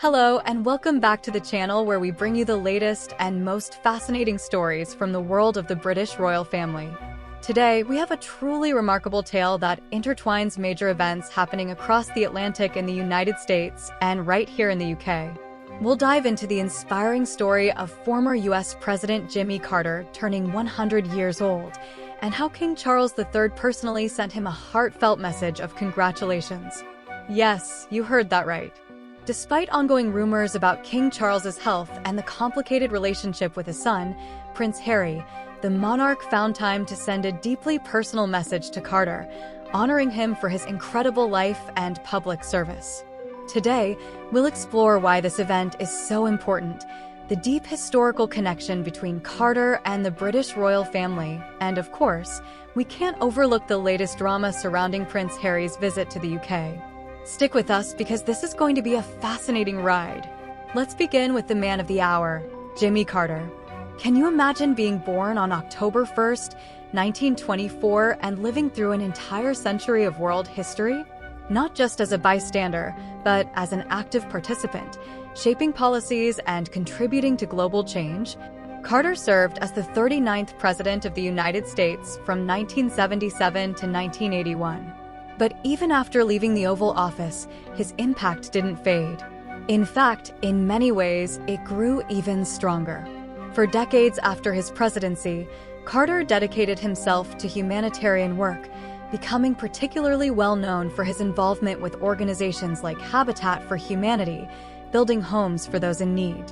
Hello, and welcome back to the channel where we bring you the latest and most fascinating stories from the world of the British royal family. Today, we have a truly remarkable tale that intertwines major events happening across the Atlantic in the United States and right here in the UK. We'll dive into the inspiring story of former US President Jimmy Carter turning 100 years old, and how King Charles III personally sent him a heartfelt message of congratulations. Yes, you heard that right. Despite ongoing rumors about King Charles's health and the complicated relationship with his son, Prince Harry, the monarch found time to send a deeply personal message to Carter, honoring him for his incredible life and public service. Today, we'll explore why this event is so important, the deep historical connection between Carter and the British royal family, and of course, we can't overlook the latest drama surrounding Prince Harry's visit to the UK. Stick with us because this is going to be a fascinating ride. Let's begin with the man of the hour, Jimmy Carter. Can you imagine being born on October 1st, 1924, and living through an entire century of world history? Not just as a bystander, but as an active participant, shaping policies and contributing to global change. Carter served as the 39th President of the United States from 1977 to 1981. But even after leaving the Oval Office, his impact didn't fade. In fact, in many ways, it grew even stronger. For decades after his presidency, Carter dedicated himself to humanitarian work, becoming particularly well known for his involvement with organizations like Habitat for Humanity, building homes for those in need.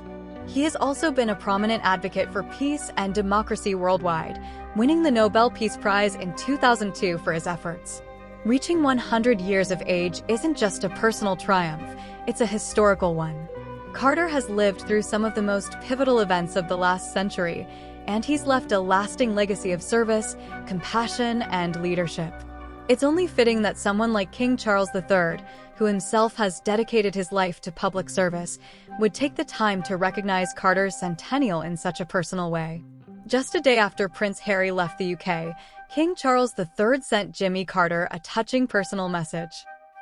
He has also been a prominent advocate for peace and democracy worldwide, winning the Nobel Peace Prize in 2002 for his efforts. Reaching 100 years of age isn't just a personal triumph, it's a historical one. Carter has lived through some of the most pivotal events of the last century, and he's left a lasting legacy of service, compassion, and leadership. It's only fitting that someone like King Charles III, who himself has dedicated his life to public service, would take the time to recognize Carter's centennial in such a personal way. Just a day after Prince Harry left the UK, King Charles III sent Jimmy Carter a touching personal message.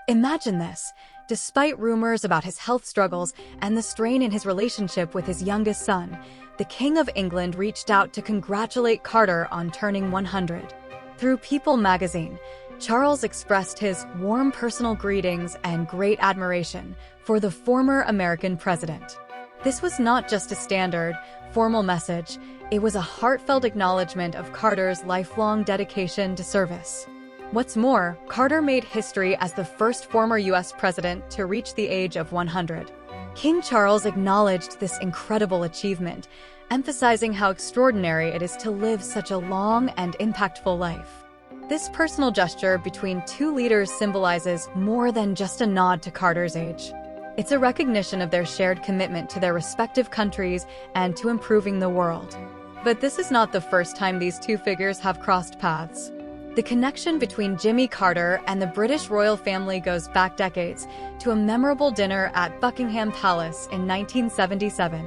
Imagine this. Despite rumors about his health struggles and the strain in his relationship with his youngest son, the King of England reached out to congratulate Carter on turning 100. Through People magazine, Charles expressed his warm personal greetings and great admiration for the former American president. This was not just a standard, formal message, it was a heartfelt acknowledgement of Carter's lifelong dedication to service. What's more, Carter made history as the first former US president to reach the age of 100. King Charles acknowledged this incredible achievement, emphasizing how extraordinary it is to live such a long and impactful life. This personal gesture between two leaders symbolizes more than just a nod to Carter's age. It's a recognition of their shared commitment to their respective countries and to improving the world. But this is not the first time these two figures have crossed paths. The connection between Jimmy Carter and the British royal family goes back decades to a memorable dinner at Buckingham Palace in 1977.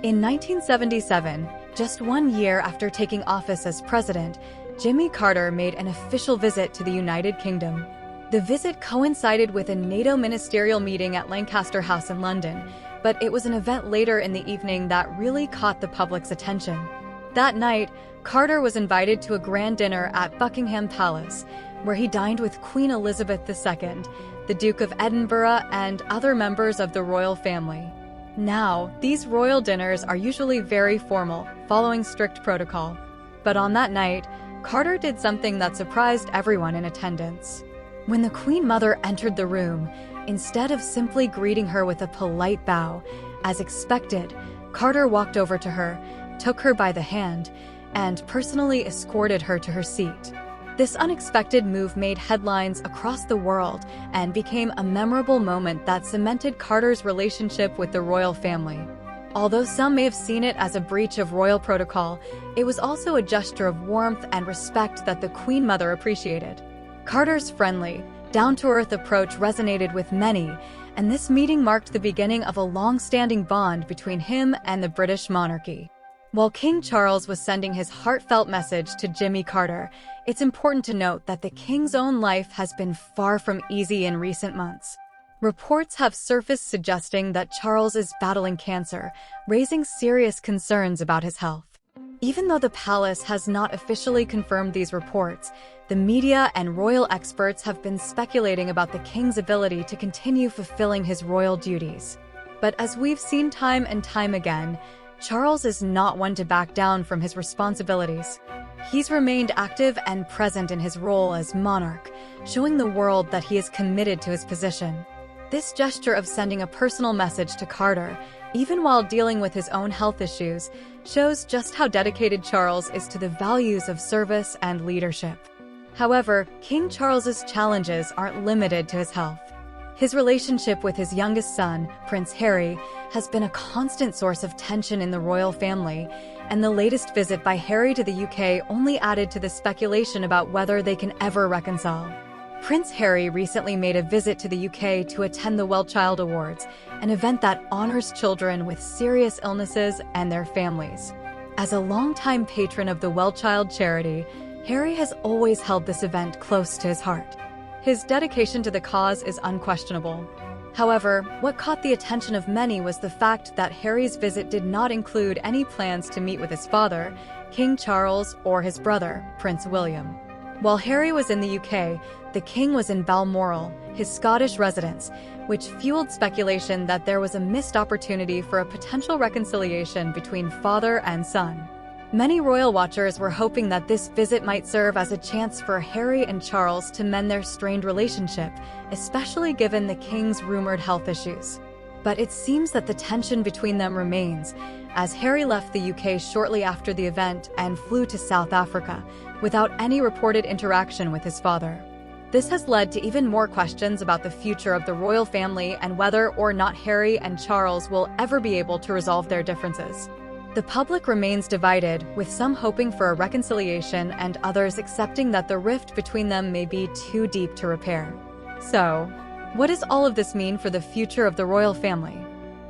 In 1977, just 1 year after taking office as president, Jimmy Carter made an official visit to the United Kingdom. The visit coincided with a NATO ministerial meeting at Lancaster House in London, but it was an event later in the evening that really caught the public's attention. That night, Carter was invited to a grand dinner at Buckingham Palace, where he dined with Queen Elizabeth II, the Duke of Edinburgh, and other members of the royal family. Now, these royal dinners are usually very formal, following strict protocol. But on that night, Carter did something that surprised everyone in attendance. When the Queen Mother entered the room, instead of simply greeting her with a polite bow, as expected, Carter walked over to her, took her by the hand, and personally escorted her to her seat. This unexpected move made headlines across the world and became a memorable moment that cemented Carter's relationship with the royal family. Although some may have seen it as a breach of royal protocol, it was also a gesture of warmth and respect that the Queen Mother appreciated. Carter's friendly, down-to-earth approach resonated with many, and this meeting marked the beginning of a long-standing bond between him and the British monarchy. While King Charles was sending his heartfelt message to Jimmy Carter, it's important to note that the king's own life has been far from easy in recent months. Reports have surfaced suggesting that Charles is battling cancer, raising serious concerns about his health. Even though the palace has not officially confirmed these reports, the media and royal experts have been speculating about the king's ability to continue fulfilling his royal duties. But as we've seen time and time again, Charles is not one to back down from his responsibilities. He's remained active and present in his role as monarch, showing the world that he is committed to his position. This gesture of sending a personal message to Carter, even while dealing with his own health issues, shows just how dedicated Charles is to the values of service and leadership. However, King Charles's challenges aren't limited to his health. His relationship with his youngest son, Prince Harry, has been a constant source of tension in the royal family, and the latest visit by Harry to the UK only added to the speculation about whether they can ever reconcile. Prince Harry recently made a visit to the UK to attend the Well Child Awards, an event that honors children with serious illnesses and their families. As a longtime patron of the Well Child charity, Harry has always held this event close to his heart. His dedication to the cause is unquestionable. However, what caught the attention of many was the fact that Harry's visit did not include any plans to meet with his father, King Charles, or his brother, Prince William. While Harry was in the UK, the king was in Balmoral, his Scottish residence, which fueled speculation that there was a missed opportunity for a potential reconciliation between father and son. Many royal watchers were hoping that this visit might serve as a chance for Harry and Charles to mend their strained relationship, especially given the king's rumored health issues. But it seems that the tension between them remains, as Harry left the UK shortly after the event and flew to South Africa, without any reported interaction with his father. This has led to even more questions about the future of the royal family and whether or not Harry and Charles will ever be able to resolve their differences. The public remains divided, with some hoping for a reconciliation and others accepting that the rift between them may be too deep to repair. So, what does all of this mean for the future of the royal family?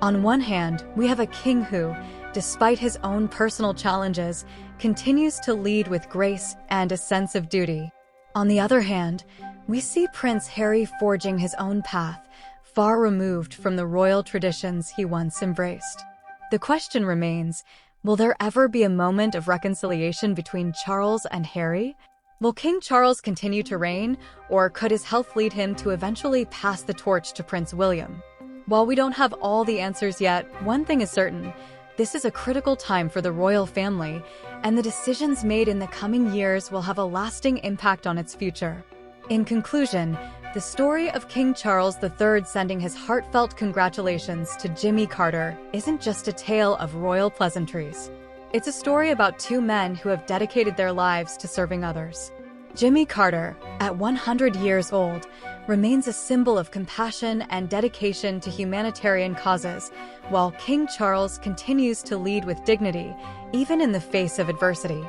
On one hand, we have a king who, despite his own personal challenges, continues to lead with grace and a sense of duty. On the other hand, we see Prince Harry forging his own path, far removed from the royal traditions he once embraced. The question remains, will there ever be a moment of reconciliation between Charles and Harry? Will King Charles continue to reign, or could his health lead him to eventually pass the torch to Prince William? While we don't have all the answers yet, one thing is certain: this is a critical time for the royal family, and the decisions made in the coming years will have a lasting impact on its future. In conclusion, the story of King Charles III sending his heartfelt congratulations to Jimmy Carter isn't just a tale of royal pleasantries. It's a story about two men who have dedicated their lives to serving others. Jimmy Carter, at 100 years old, remains a symbol of compassion and dedication to humanitarian causes, while King Charles continues to lead with dignity, even in the face of adversity.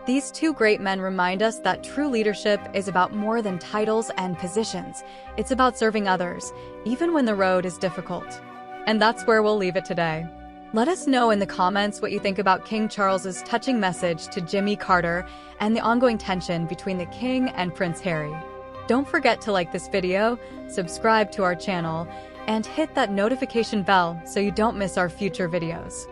These two great men remind us that true leadership is about more than titles and positions. It's about serving others, even when the road is difficult. And that's where we'll leave it today. Let us know in the comments what you think about King Charles's touching message to Jimmy Carter and the ongoing tension between the king and Prince Harry. Don't forget to like this video, subscribe to our channel, and hit that notification bell so you don't miss our future videos.